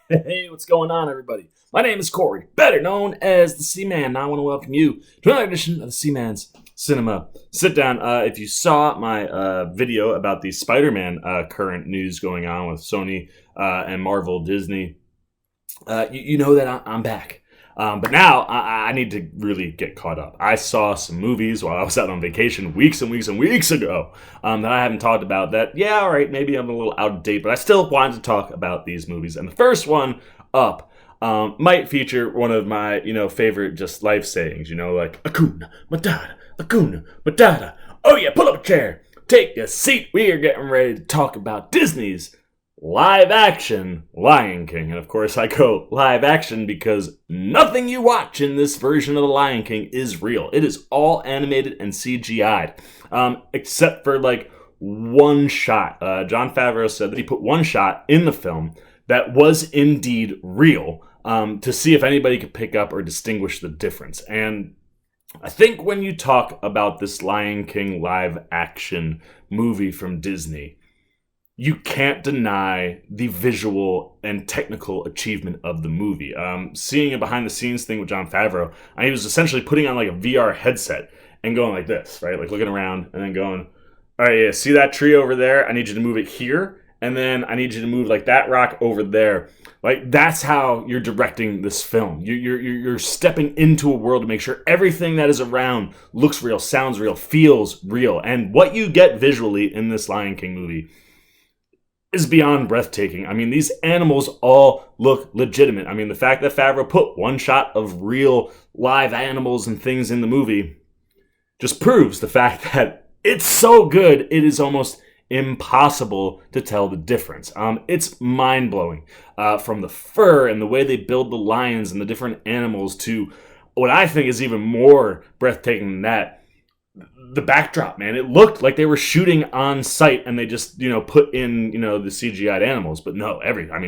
Hey, what's going on, everybody? My name is Corey, better known as the Seaman, and I want to welcome you to another edition of the Seaman's Cinema Sit Down. If you saw my video about the Spider-Man current news going on with Sony and Marvel Disney, you know that I'm back. But now I need to really get caught up. I saw some movies while I was out on vacation weeks and weeks and weeks ago that I haven't talked about. That, yeah, all right, maybe I'm a little out of date, but I still wanted to talk about these movies. And the first one up might feature one of my, favorite just life sayings, like Akuna Matata. Oh yeah, pull up a chair, take a seat. We are getting ready to talk about Disney's live action Lion King. And of course, I go live action because nothing you watch in this version of the Lion King is real. It is all animated and CGI'd, except for like one shot. Jon Favreau said that he put one shot in the film that was indeed real, to see if anybody could pick up or distinguish the difference. And I think when you talk about this Lion King live action movie from Disney, you can't deny the visual and technical achievement of the movie. Seeing a behind-the-scenes thing with Jon Favreau, he was essentially putting on like a VR headset and going like this, right? Like looking around and then going, all right, yeah, see that tree over there? I need you to move it here. And then I need you to move like that rock over there. Like that's how you're directing this film. You're stepping into a world to make sure everything that is around looks real, sounds real, feels real. And what you get visually in this Lion King movie is beyond breathtaking. I mean, these animals all look legitimate. I mean, the fact that Favreau put one shot of real live animals and things in the movie just proves the fact that it's so good, it is almost impossible to tell the difference. It's mind-blowing. From the fur and the way they build the lions and the different animals to what I think is even more breathtaking than that, the backdrop, man. It looked like they were shooting on site and they just, put in, the CGI'd animals. But no,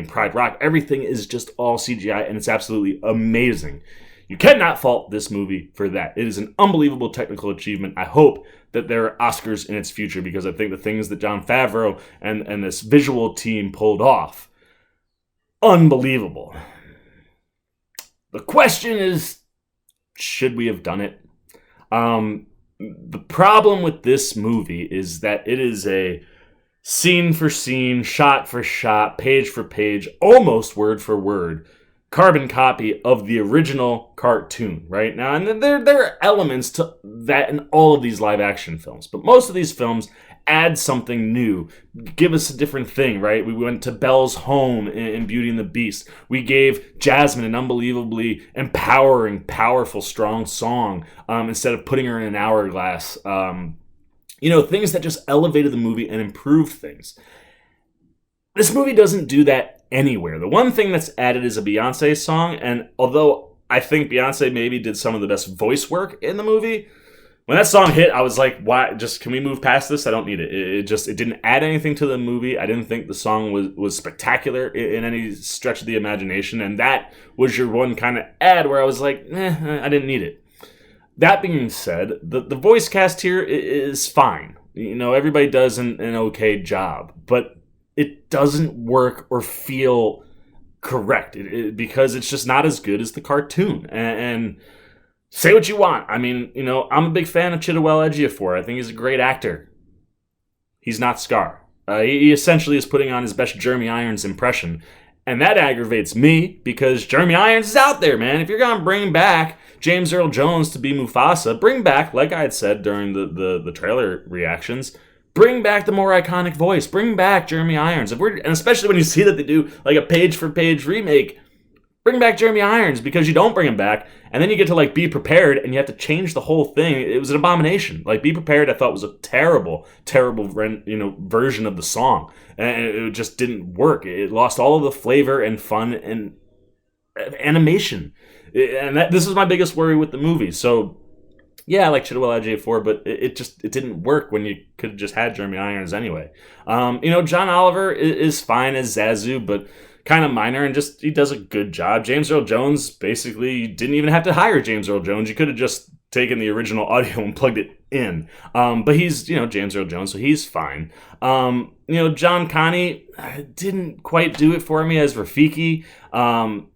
Pride Rock, everything is just all CGI and it's absolutely amazing. You cannot fault this movie for that. It is an unbelievable technical achievement. I hope that there are Oscars in its future because I think the things that Jon Favreau and this visual team pulled off, unbelievable. The question is, should we have done it? The problem with this movie is that it is a scene for scene, shot for shot, page for page, almost word for word carbon copy of the original cartoon, right? Now, and there are elements to that in all of these live action films, but most of these films add something new, give us a different thing, right? We went to Belle's home in Beauty and the Beast. We gave Jasmine an unbelievably empowering, powerful, strong song instead of putting her in an hourglass. Things that just elevated the movie and improved things. This movie doesn't do that anywhere. The one thing that's added is a Beyonce song, and although I think Beyonce maybe did some of the best voice work in the movie, when that song hit, I was like, why? Just, can we move past this? I don't need it. It didn't add anything to the movie. I didn't think the song was spectacular in any stretch of the imagination, and that was your one kind of ad where I was like, I didn't need it. That being said, the voice cast here is fine. Everybody does an okay job, but it doesn't work or feel correct because it's just not as good as the cartoon. And say what you want. I'm a big fan of Chiwetel Ejiofor. I think he's a great actor. He's not Scar. He essentially is putting on his best Jeremy Irons impression. And that aggravates me because Jeremy Irons is out there, man. If you're going to bring back James Earl Jones to be Mufasa, bring back, like I had said during the trailer reactions, bring back the more iconic voice. Bring back Jeremy Irons. And especially when you see that they do like a page-for-page remake, bring back Jeremy Irons, because you don't bring him back, and then you get to like Be Prepared, and you have to change the whole thing. It was an abomination. Like Be Prepared, I thought was a terrible version of the song, and it just didn't work. It lost all of the flavor and fun and animation, and this is my biggest worry with the movie. So yeah, I like Chiwetel Ejiofor, but it didn't work when you could have just had Jeremy Irons anyway. John Oliver is fine as Zazu, but kind of minor, and just he does a good job. James Earl Jones, basically, you didn't even have to hire James Earl Jones. You could have just taken the original audio and plugged it in. But he's, James Earl Jones, so he's fine. John Connie didn't quite do it for me as Rafiki. The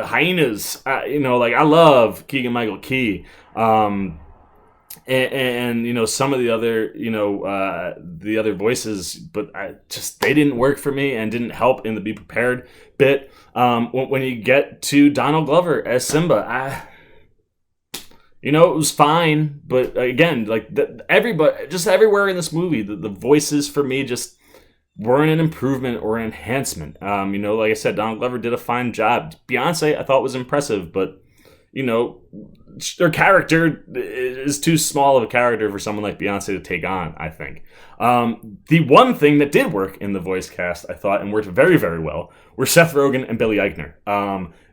hyenas, I love Keegan-Michael Key. And some of the other voices, but they didn't work for me and didn't help in the Be Prepared bit. When you get to Donald Glover as Simba, it was fine, but again, everybody, just everywhere in this movie, the voices for me just weren't an improvement or an enhancement. Like I said, Donald Glover did a fine job. Beyonce, I thought was impressive, but their character is too small of a character for someone like Beyonce to take on, I think. The one thing that did work in the voice cast, I thought, and worked very, very well, were Seth Rogen and Billy Eichner.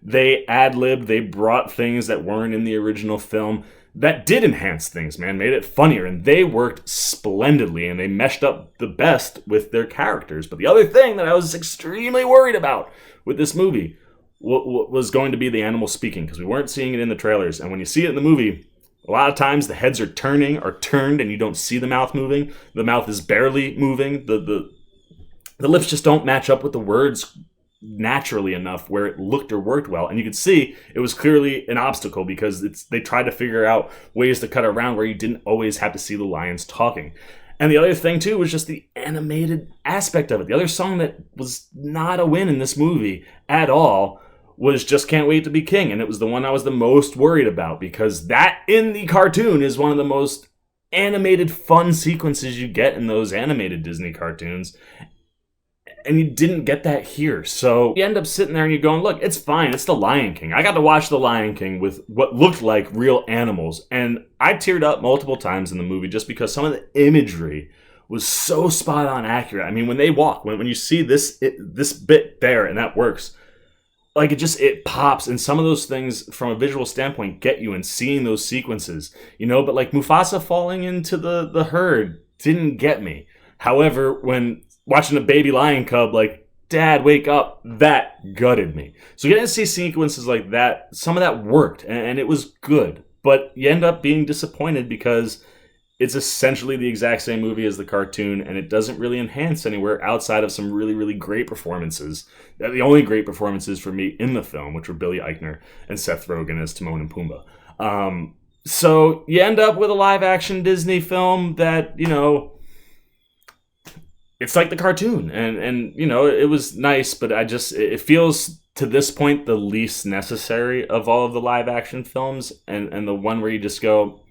They ad-libbed, they brought things that weren't in the original film that did enhance things, man, made it funnier, and they worked splendidly, and they meshed up the best with their characters. But the other thing that I was extremely worried about with this movie was going to be the animal speaking, because we weren't seeing it in the trailers. And when you see it in the movie, a lot of times the heads are turned, and you don't see the mouth moving. The mouth is barely moving. The lips just don't match up with the words naturally enough where it looked or worked well. And you could see it was clearly an obstacle, because they tried to figure out ways to cut around where you didn't always have to see the lions talking. And the other thing, too, was just the animated aspect of it. The other song that was not a win in this movie at all was Just Can't Wait to Be King. And it was the one I was the most worried about, because that in the cartoon is one of the most animated fun sequences you get in those animated Disney cartoons. And you didn't get that here. So you end up sitting there and you're going, look, it's fine. It's The Lion King. I got to watch The Lion King with what looked like real animals. And I teared up multiple times in the movie just because some of the imagery was so spot on accurate. I mean, when they walk, when you see this bit there and that works, it pops. And some of those things from a visual standpoint get you, and seeing those sequences, but like Mufasa falling into the herd didn't get me. However, when watching a baby lion cub, like, Dad, wake up, that gutted me. So getting to see sequences like that, some of that worked, and it was good. But you end up being disappointed because it's essentially the exact same movie as the cartoon, and it doesn't really enhance anywhere outside of some really, really great performances. The only great performances for me in the film, which were Billy Eichner and Seth Rogen as Timon and Pumbaa. So you end up with a live-action Disney film that, it's like the cartoon, and it was nice, but it feels to this point the least necessary of all of the live action films, and the one where you just go,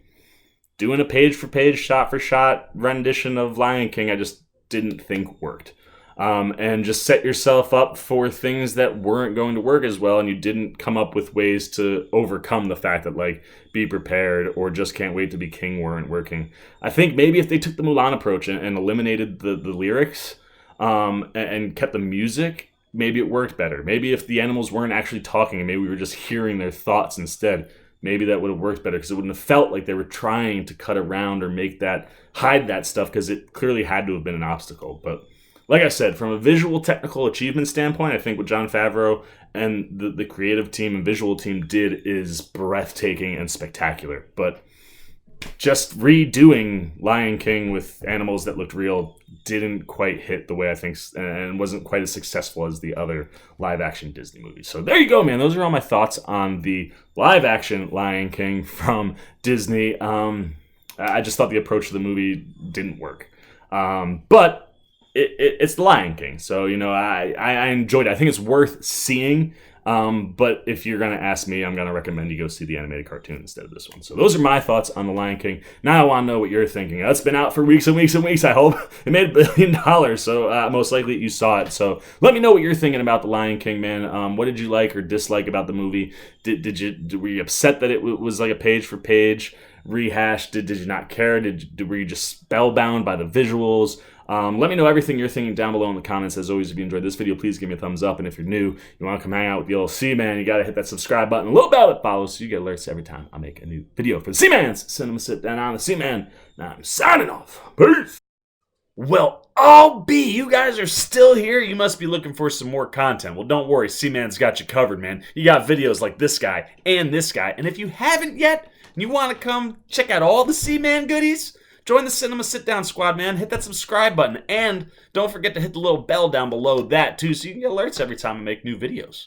doing a page for page, shot for shot rendition of Lion King, I just didn't think worked. And just set yourself up for things that weren't going to work as well, and you didn't come up with ways to overcome the fact that, like, Be Prepared or Just Can't Wait to Be King weren't working. I think maybe if they took the Mulan approach and eliminated the lyrics and kept the music, maybe it worked better. Maybe if the animals weren't actually talking and maybe we were just hearing their thoughts instead, maybe that would have worked better, because it wouldn't have felt like they were trying to cut around or hide that stuff, because it clearly had to have been an obstacle. But like I said, from a visual technical achievement standpoint, I think what Jon Favreau and the creative team and visual team did is breathtaking and spectacular. But just redoing Lion King with animals that looked real didn't quite hit the way I think, and wasn't quite as successful as the other live-action Disney movies. So there you go, man. Those are all my thoughts on the live-action Lion King from Disney. I just thought the approach to the movie didn't work. But it's The Lion King, so I enjoyed it. I think it's worth seeing. But if you're gonna ask me, I'm gonna recommend you go see the animated cartoon instead of this one. So those are my thoughts on The Lion King. Now I want to know what you're thinking. It's been out for weeks and weeks and weeks. I hope it made $1 billion. So most likely you saw it. So let me know what you're thinking about The Lion King, man. What did you like or dislike about the movie? Were you upset that it was like a page for page rehash? Did you not care? Were you just spellbound by the visuals? Let me know everything you're thinking down below in the comments. As always, if you enjoyed this video, please give me a thumbs up. And if you're new, you want to come hang out with the old C-Man, you got to hit that subscribe button, a little bell that follows, so you get alerts every time I make a new video for the C-Man's Cinema Sit Down on the C-Man. Now I'm signing off. Peace! Well, you guys are still here. You must be looking for some more content. Well, don't worry. C-Man's got you covered, man. You got videos like this guy. And if you haven't yet, and you want to come check out all the Seaman goodies, join the Cinema Sit-Down squad, man. Hit that subscribe button, and don't forget to hit the little bell down below that, too, so you can get alerts every time I make new videos.